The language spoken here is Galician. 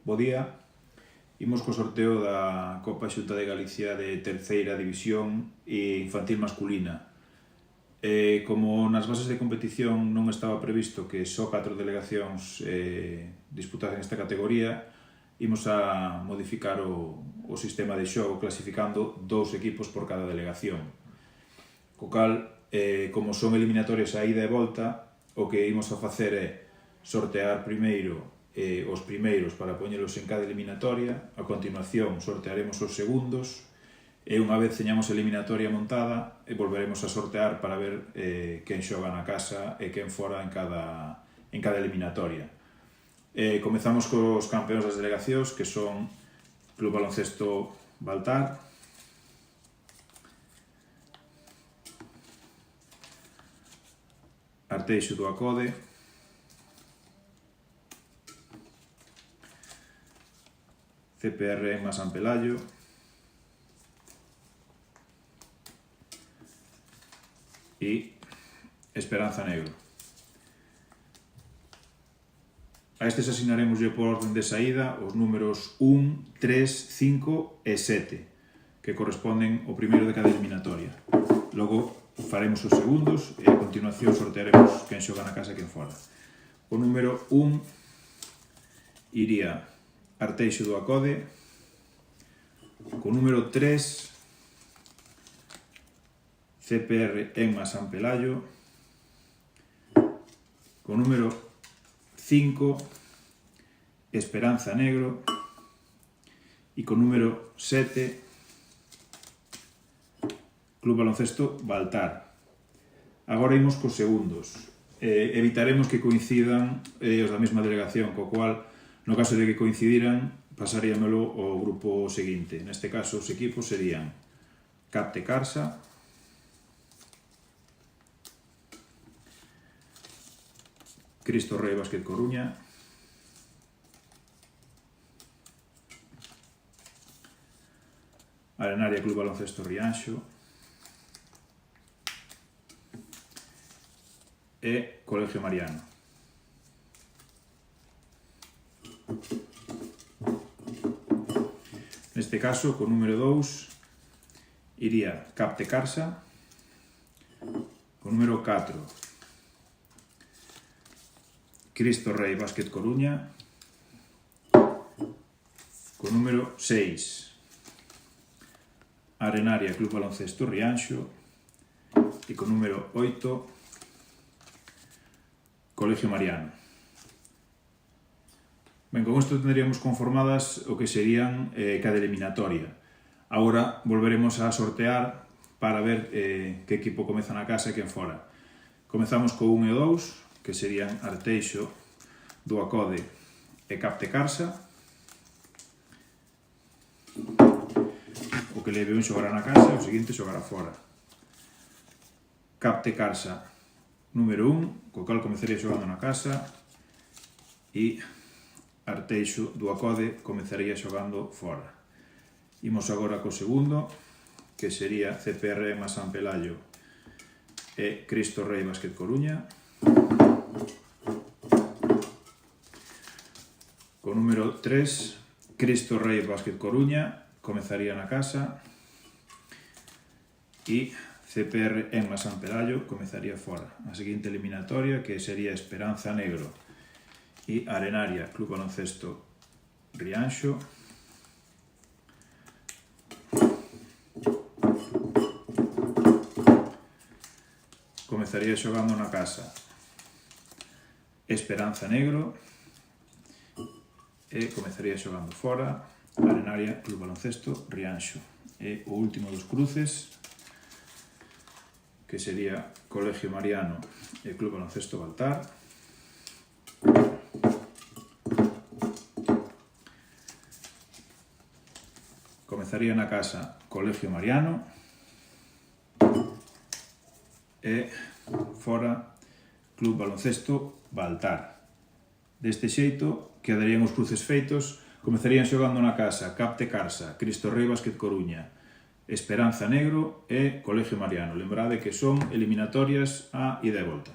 Bo día. Imos co sorteo da Copa Xunta de Galicia de terceira división e infantil masculina. Como nas bases de competición non estaba previsto que só 4 delegacións disputasen esta categoría, imos a modificar o sistema de xogo clasificando 2 equipos por cada delegación. Co cal, como son eliminatorias a ida e volta, o que imos a facer é sortear primeiro os primeiros para poñelos en cada eliminatoria, a continuación sortearemos os segundos e unha vez teñamos a eliminatoria montada volveremos a sortear para ver quen xoga na casa e quen fora en cada eliminatoria. Comezamos cos campeóns das delegacións, que son Club Baloncesto Baltar, Arteixo do Acode, CPR Enma San Pelayo, e Esperanza Negro. A estes asignaremos por orden de saída os números 1, 3, 5 e 7, que corresponden ao primeiro de cada eliminatoria. Logo faremos os segundos e a continuación sortearemos quen xoga na casa e quen fora. O número 1 iría Arteixo do Acode, co número 3 CPR Enma San Pelayo, co número 5 Esperanza Negro e co número 7 Club Baloncesto Baltar. Agora imos cos segundos. Evitaremos que coincidan os da mesma delegación, co cual, no caso de que coincidiran, pasaríamelo ao grupo seguinte. Neste caso, os equipos serían Capte Carsa, Cristo Rei Básquet Coruña, Arenaria Club Baloncesto Rianxo e Colegio Mariano. Neste caso, co número 2 iría Capte Carsa, co número 4 Cristo Rei Básquet Coruña, co número 6 Arenaria Club Baloncesto Rianxo e co número 8 Colegio Mariano. Ben, con isto tendríamos conformadas o que serían cada eliminatoria. Agora volveremos a sortear para ver que equipo comeza na casa e quen fora. Comezamos co 1 e o 2, que serían Arteixo do Acode e Capte Carsa. O que leve un xogará na casa e o seguinte xogará fora. Capte Carsa número 1, co cal comezaría xogando na casa, e Arteixo do Acode comezaría xogando fora. Imos agora co segundo, que sería CPR Enma San Pelayo e Cristo Rei Básquet Coruña. Co número 3, Cristo Rei Básquet Coruña comezaría na casa e CPR Enma San Pelayo comezaría fora. A seguinte eliminatoria, que sería Esperanza Negro e Arenaria Club Baloncesto Rianxo, comezaría xogando na casa Esperanza Negro e comezaría xogando fora Arenaria Club Baloncesto Rianxo. E o último dos cruces, que sería Colegio Mariano e Club Baloncesto Baltar, comezaría na casa Colegio Mariano e fora Club Baloncesto Baltar. Deste xeito, quedarían os cruces feitos. Comezarían xogando na casa Capte Carsa, Cristo Rei Básquet Coruña, Esperanza Negro e Colegio Mariano. Lembrade que son eliminatorias a ida e volta.